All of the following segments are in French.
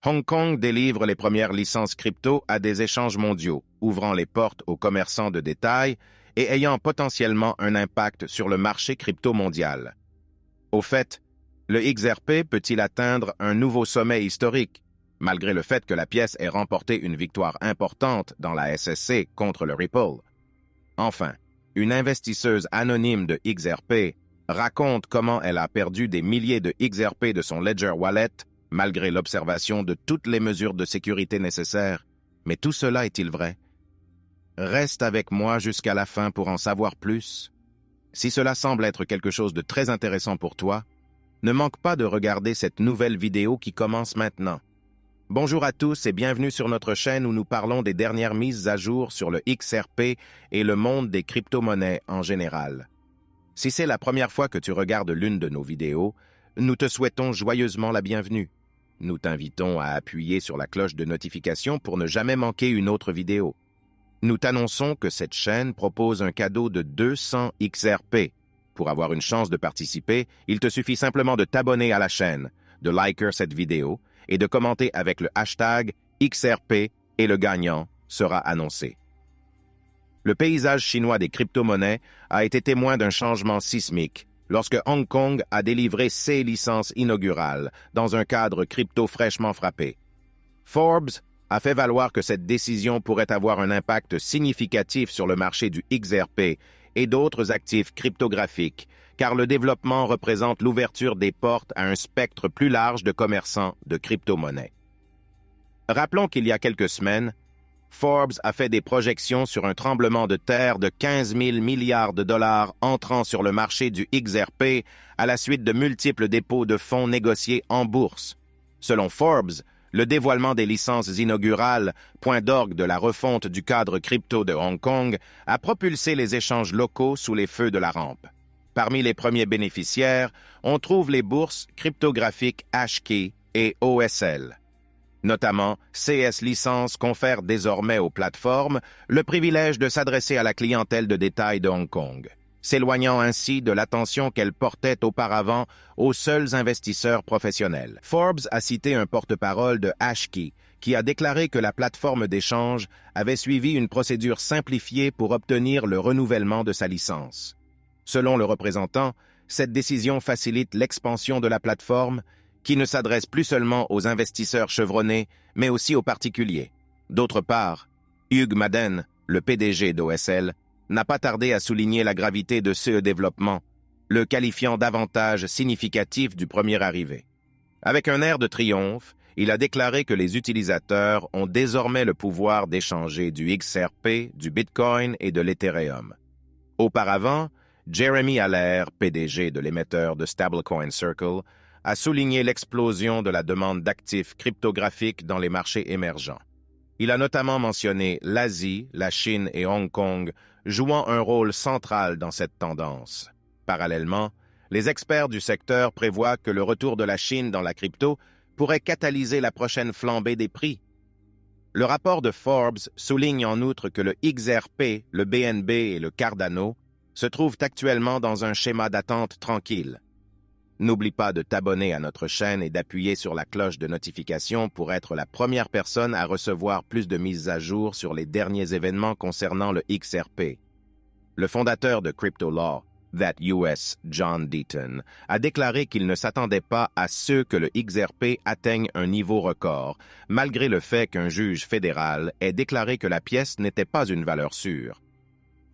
Hong Kong délivre les premières licences crypto à des échanges mondiaux, ouvrant les portes aux commerçants de détail et ayant potentiellement un impact sur le marché crypto mondial. Au fait, le XRP peut-il atteindre un nouveau sommet historique, malgré le fait que la pièce ait remporté une victoire importante dans la SSC contre le Ripple? Enfin, une investisseuse anonyme de XRP raconte comment elle a perdu des milliers de XRP de son Ledger Wallet, malgré l'observation de toutes les mesures de sécurité nécessaires. Mais tout cela est-il vrai? Reste avec moi jusqu'à la fin pour en savoir plus. Si cela semble être quelque chose de très intéressant pour toi, ne manque pas de regarder cette nouvelle vidéo qui commence maintenant. Bonjour à tous et bienvenue sur notre chaîne où nous parlons des dernières mises à jour sur le XRP et le monde des crypto-monnaies en général. Si c'est la première fois que tu regardes l'une de nos vidéos, nous te souhaitons joyeusement la bienvenue. Nous t'invitons à appuyer sur la cloche de notification pour ne jamais manquer une autre vidéo. Nous t'annonçons que cette chaîne propose un cadeau de 200 XRP. Pour avoir une chance de participer, il te suffit simplement de t'abonner à la chaîne, de liker cette vidéo et de commenter avec le hashtag XRP et le gagnant sera annoncé. Le paysage chinois des crypto-monnaies a été témoin d'un changement sismique lorsque Hong Kong a délivré ses licences inaugurales dans un cadre crypto fraîchement frappé. Forbes a fait valoir que cette décision pourrait avoir un impact significatif sur le marché du XRP et d'autres actifs cryptographiques, car le développement représente l'ouverture des portes à un spectre plus large de commerçants de crypto-monnaies. Rappelons qu'il y a quelques semaines, Forbes a fait des projections sur un tremblement de terre de 15 000 milliards de dollars entrant sur le marché du XRP à la suite de multiples dépôts de fonds négociés en bourse. Selon Forbes, le dévoilement des licences inaugurales, point d'orgue de la refonte du cadre crypto de Hong Kong, a propulsé les échanges locaux sous les feux de la rampe. Parmi les premiers bénéficiaires, on trouve les bourses cryptographiques Hashkey et OSL. Notamment, CS License confère désormais aux plateformes le privilège de s'adresser à la clientèle de détail de Hong Kong, s'éloignant ainsi de l'attention qu'elle portait auparavant aux seuls investisseurs professionnels. Forbes a cité un porte-parole de Hashkey qui a déclaré que la plateforme d'échange avait suivi une procédure simplifiée pour obtenir le renouvellement de sa licence. Selon le représentant, cette décision facilite l'expansion de la plateforme qui ne s'adresse plus seulement aux investisseurs chevronnés, mais aussi aux particuliers. D'autre part, Hugh Madden, le PDG d'OSL, n'a pas tardé à souligner la gravité de ce développement, le qualifiant d'avantage significatif du premier arrivé. Avec un air de triomphe, il a déclaré que les utilisateurs ont désormais le pouvoir d'échanger du XRP, du Bitcoin et de l'Ethereum. Auparavant, Jeremy Allaire, PDG de l'émetteur de Stablecoin Circle, a souligné l'explosion de la demande d'actifs cryptographiques dans les marchés émergents. Il a notamment mentionné l'Asie, la Chine et Hong Kong jouant un rôle central dans cette tendance. Parallèlement, les experts du secteur prévoient que le retour de la Chine dans la crypto pourrait catalyser la prochaine flambée des prix. Le rapport de Forbes souligne en outre que le XRP, le BNB et le Cardano se trouvent actuellement dans un schéma d'attente tranquille. N'oublie pas de t'abonner à notre chaîne et d'appuyer sur la cloche de notification pour être la première personne à recevoir plus de mises à jour sur les derniers événements concernant le XRP. Le fondateur de CryptoLaw, That US, John Deaton, a déclaré qu'il ne s'attendait pas à ce que le XRP atteigne un niveau record, malgré le fait qu'un juge fédéral ait déclaré que la pièce n'était pas une valeur sûre.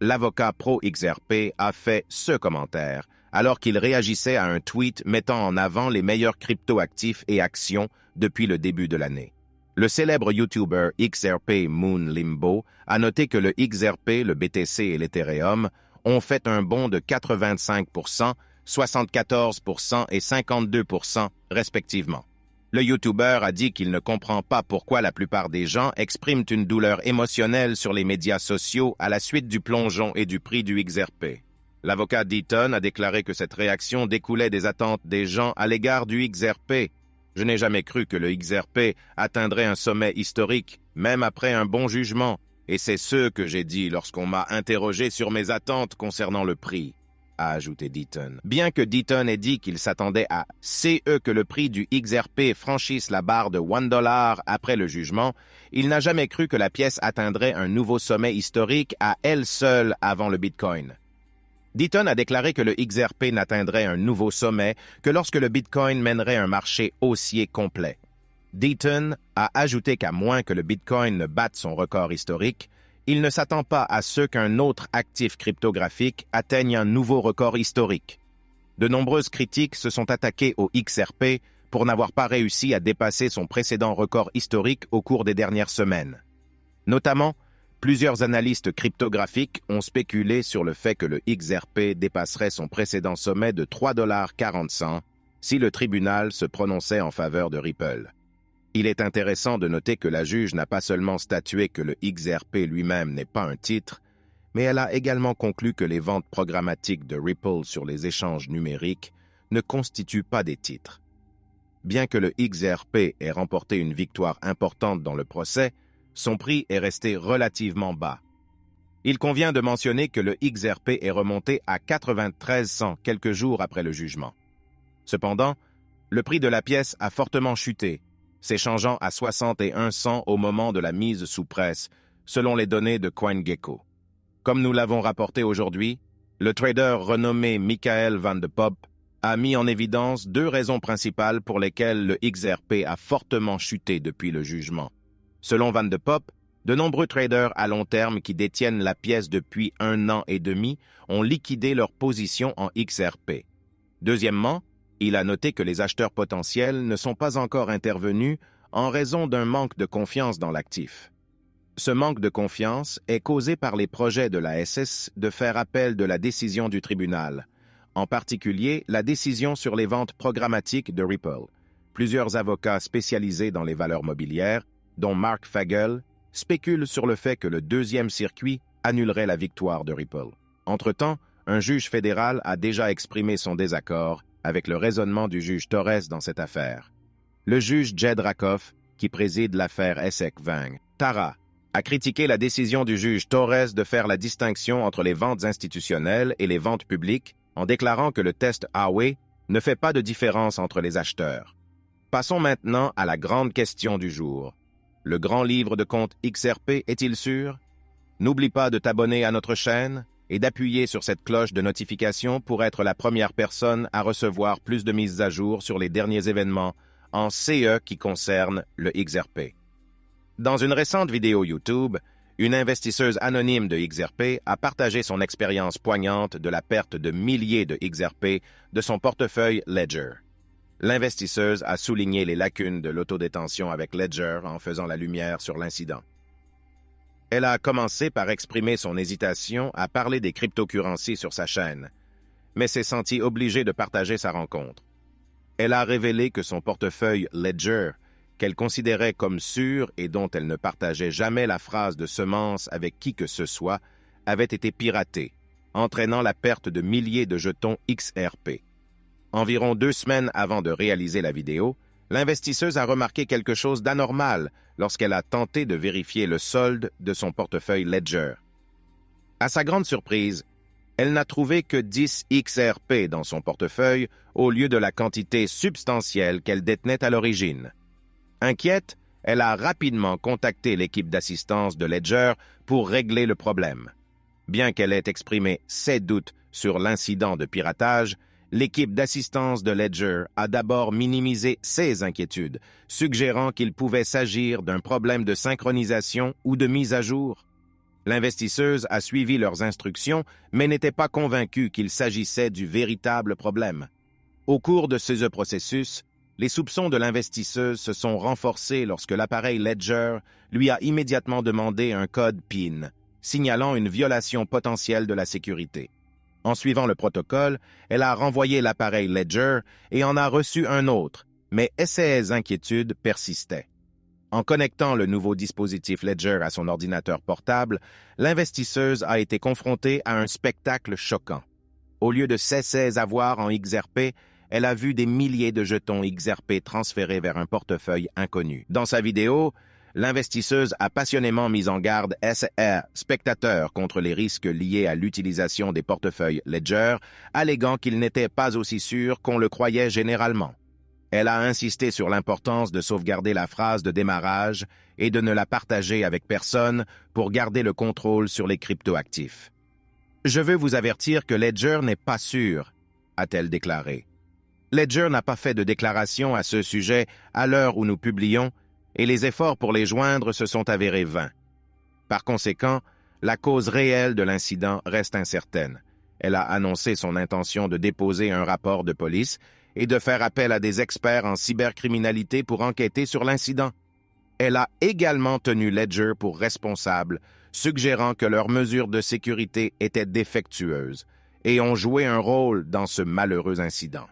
L'avocat pro-XRP a fait ce commentaire, alors qu'il réagissait à un tweet mettant en avant les meilleurs crypto-actifs et actions depuis le début de l'année. Le célèbre YouTuber XRP Moon Limbo a noté que le XRP, le BTC et l'Ethereum ont fait un bond de 85%, 74% et 52% respectivement. Le YouTuber a dit qu'il ne comprend pas pourquoi la plupart des gens expriment une douleur émotionnelle sur les médias sociaux à la suite du plongeon et du prix du XRP. L'avocat Deaton a déclaré que cette réaction découlait des attentes des gens à l'égard du XRP. Je n'ai jamais cru que le XRP atteindrait un sommet historique, même après un bon jugement, et c'est ce que j'ai dit lorsqu'on m'a interrogé sur mes attentes concernant le prix. a ajouté Deaton. Bien que Deaton ait dit qu'il s'attendait à CE que le prix du XRP franchisse la barre de $1 après le jugement, il n'a jamais cru que la pièce atteindrait un nouveau sommet historique à elle seule avant le Bitcoin. Deaton a déclaré que le XRP n'atteindrait un nouveau sommet que lorsque le Bitcoin mènerait un marché haussier complet. Deaton a ajouté qu'à moins que le Bitcoin ne batte son record historique, il ne s'attend pas à ce qu'un autre actif cryptographique atteigne un nouveau record historique. De nombreuses critiques se sont attaquées au XRP pour n'avoir pas réussi à dépasser son précédent record historique au cours des dernières semaines. Notamment, plusieurs analystes cryptographiques ont spéculé sur le fait que le XRP dépasserait son précédent sommet de $3,40 si le tribunal se prononçait en faveur de Ripple. Il est intéressant de noter que la juge n'a pas seulement statué que le XRP lui-même n'est pas un titre, mais elle a également conclu que les ventes programmatiques de Ripple sur les échanges numériques ne constituent pas des titres. Bien que le XRP ait remporté une victoire importante dans le procès, son prix est resté relativement bas. Il convient de mentionner que le XRP est remonté à 93 cents quelques jours après le jugement. Cependant, le prix de la pièce a fortement chuté, s'échangeant à 61 cents au moment de la mise sous presse, selon les données de CoinGecko. Comme nous l'avons rapporté aujourd'hui, le trader renommé Michael Van de Poppe a mis en évidence deux raisons principales pour lesquelles le XRP a fortement chuté depuis le jugement. Selon Van de Poppe, de nombreux traders à long terme qui détiennent la pièce depuis 1 an et demi ont liquidé leur position en XRP. Deuxièmement, il a noté que les acheteurs potentiels ne sont pas encore intervenus en raison d'un manque de confiance dans l'actif. Ce manque de confiance est causé par les projets de la SS de faire appel de la décision du tribunal, en particulier la décision sur les ventes programmatiques de Ripple. Plusieurs avocats spécialisés dans les valeurs mobilières, dont Mark Fagel, spéculent sur le fait que le deuxième circuit annulerait la victoire de Ripple. Entre-temps, un juge fédéral a déjà exprimé son désaccord avec le raisonnement du juge Torres dans cette affaire. Le juge Jed Rakoff, qui préside l'affaire Essek Vang, Tara, a critiqué la décision du juge Torres de faire la distinction entre les ventes institutionnelles et les ventes publiques en déclarant que le test Howey ne fait pas de différence entre les acheteurs. Passons maintenant à la grande question du jour. Le grand livre de compte XRP est-il sûr? N'oublie pas de t'abonner à notre chaîne et d'appuyer sur cette cloche de notification pour être la première personne à recevoir plus de mises à jour sur les derniers événements en CE qui concernent le XRP. Dans une récente vidéo YouTube, une investisseuse anonyme de XRP a partagé son expérience poignante de la perte de milliers de XRP de son portefeuille Ledger. L'investisseuse a souligné les lacunes de l'autodétention avec Ledger en faisant la lumière sur l'incident. Elle a commencé par exprimer son hésitation à parler des cryptocurrencies sur sa chaîne, mais s'est sentie obligée de partager sa rencontre. Elle a révélé que son portefeuille Ledger, qu'elle considérait comme sûr et dont elle ne partageait jamais la phrase de semence avec qui que ce soit, avait été piraté, entraînant la perte de milliers de jetons XRP. Environ 2 semaines avant de réaliser la vidéo, l'investisseuse a remarqué quelque chose d'anormal lorsqu'elle a tenté de vérifier le solde de son portefeuille Ledger. À sa grande surprise, elle n'a trouvé que 10 XRP dans son portefeuille au lieu de la quantité substantielle qu'elle détenait à l'origine. Inquiète, elle a rapidement contacté l'équipe d'assistance de Ledger pour régler le problème. Bien qu'elle ait exprimé ses doutes sur l'incident de piratage, l'équipe d'assistance de Ledger a d'abord minimisé ses inquiétudes, suggérant qu'il pouvait s'agir d'un problème de synchronisation ou de mise à jour. L'investisseuse a suivi leurs instructions, mais n'était pas convaincue qu'il s'agissait du véritable problème. Au cours de ce processus, les soupçons de l'investisseuse se sont renforcés lorsque l'appareil Ledger lui a immédiatement demandé un code PIN, signalant une violation potentielle de la sécurité. En suivant le protocole, elle a renvoyé l'appareil Ledger et en a reçu un autre, mais ses inquiétudes persistaient. En connectant le nouveau dispositif Ledger à son ordinateur portable, l'investisseuse a été confrontée à un spectacle choquant. Au lieu de ses avoirs en XRP, elle a vu des milliers de jetons XRP transférés vers un portefeuille inconnu. Dans sa vidéo, l'investisseuse a passionnément mis en garde SR spectateurs contre les risques liés à l'utilisation des portefeuilles Ledger, alléguant qu'ils n'étaient pas aussi sûrs qu'on le croyait généralement. Elle a insisté sur l'importance de sauvegarder la phrase de démarrage et de ne la partager avec personne pour garder le contrôle sur les cryptoactifs. « Je veux vous avertir que Ledger n'est pas sûr », a-t-elle déclaré. Ledger n'a pas fait de déclaration à ce sujet à l'heure où nous publions, et les efforts pour les joindre se sont avérés vains. Par conséquent, la cause réelle de l'incident reste incertaine. Elle a annoncé son intention de déposer un rapport de police et de faire appel à des experts en cybercriminalité pour enquêter sur l'incident. Elle a également tenu Ledger pour responsable, suggérant que leurs mesures de sécurité étaient défectueuses et ont joué un rôle dans ce malheureux incident.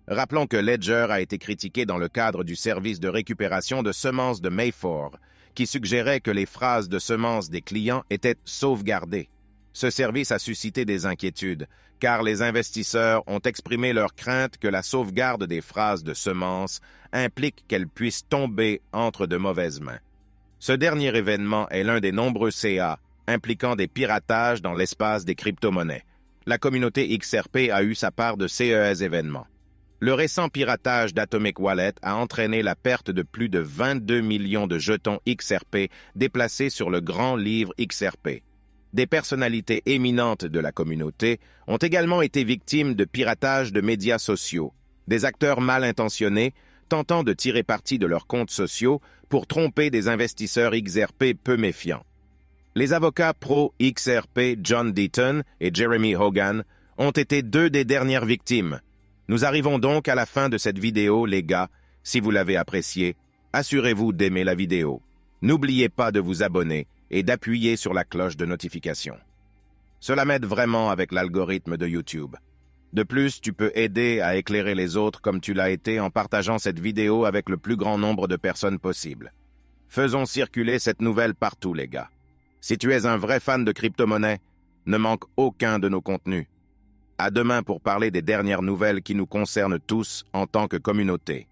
Rappelons que Ledger a été critiqué dans le cadre du service de récupération de semences de Mayfor, qui suggérait que les phrases de semences des clients étaient sauvegardées. Ce service a suscité des inquiétudes, car les investisseurs ont exprimé leur crainte que la sauvegarde des phrases de semences implique qu'elles puissent tomber entre de mauvaises mains. Ce dernier événement est l'un des nombreux CA impliquant des piratages dans l'espace des crypto-monnaies. La communauté XRP a eu sa part de ces événements. Le récent piratage d'Atomic Wallet a entraîné la perte de plus de 22 millions de jetons XRP déplacés sur le grand livre XRP. Des personnalités éminentes de la communauté ont également été victimes de piratage de médias sociaux, des acteurs mal intentionnés tentant de tirer parti de leurs comptes sociaux pour tromper des investisseurs XRP peu méfiants. Les avocats pro-XRP John Deaton et Jeremy Hogan ont été deux des dernières victimes. Nous arrivons donc à la fin de cette vidéo, les gars. Si vous l'avez appréciée, assurez-vous d'aimer la vidéo. N'oubliez pas de vous abonner et d'appuyer sur la cloche de notification. Cela m'aide vraiment avec l'algorithme de YouTube. De plus, tu peux aider à éclairer les autres comme tu l'as été en partageant cette vidéo avec le plus grand nombre de personnes possible. Faisons circuler cette nouvelle partout, les gars. Si tu es un vrai fan de crypto-monnaie, ne manque aucun de nos contenus. À demain pour parler des dernières nouvelles qui nous concernent tous en tant que communauté.